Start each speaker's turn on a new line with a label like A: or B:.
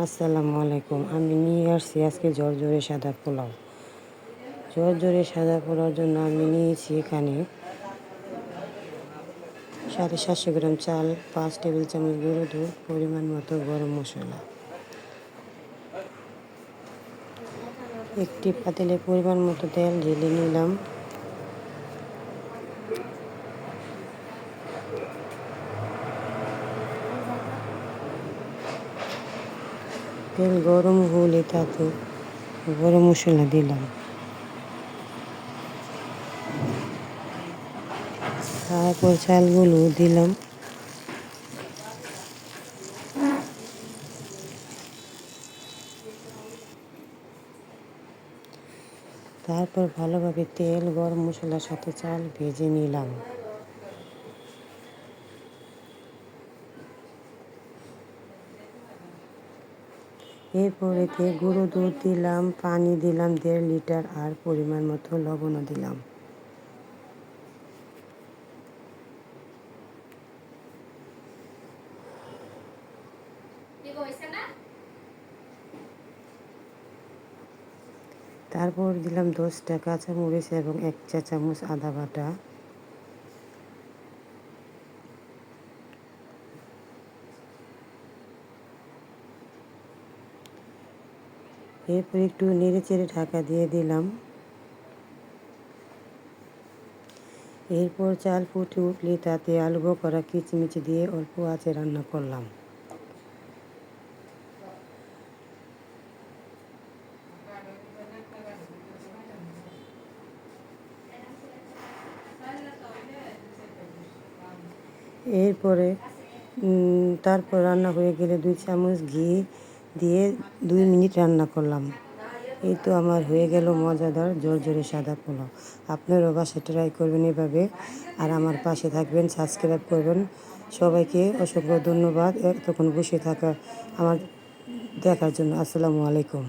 A: আসসালামু আলাইকুম। আমি নিয়ে আসছি আজকে ঝরঝরে সাদা পোলাও। ঝরঝরে সাদা পোলাওর জন্য আমি নিয়েছি এখানে 750 গ্রাম চাল, 5 টেবিল চামচ গুঁড়ো দুধ, পরিমাণ মতো গরম মশলা। একটি পাতিলে পরিমাণ মতো তেল ঢেলে নিলাম। তেল গরম হলে তাতে গরম মশলা দিলাম। তারপর চালগুলো দিলাম। তারপর ভালোভাবে তেল, গরম মশলার সাথে চাল ভেজে নিলাম। এরপর এতে গুঁড়ো দুধ দিলাম, পানি দিলাম 1.5 লিটার আর পরিমাণ মতো লবণও দিলাম। তারপর দিলাম 10টা কাঁচামরিচ এবং 1 চা চামচ আদা বাটা। এরপর একটু নেড়েচেড়ে ঢাকা দিয়ে দিলাম। এরপর চাল ফুটে উঠলে তাতে আলু বখরা কিচমিচি দিয়ে অল্প আঁচে রান্না করলাম। এরপরে তারপর রান্না হয়ে গেলে 2 চামচ ঘি দিয়ে 2 মিনিট রান্না করলাম। এই তো আমার হয়ে গেল মজাদার ঝরঝরে সাদা পোলাও। আপনারাও বাসায় ট্রাই করবেন এভাবে, আর আমার পাশে থাকবেন, সাবস্ক্রাইব করবেন। সবাইকে অসংখ্য ধন্যবাদ এতক্ষণ বসে থাকা আমার দেখার জন্য। আসসালামু আলাইকুম।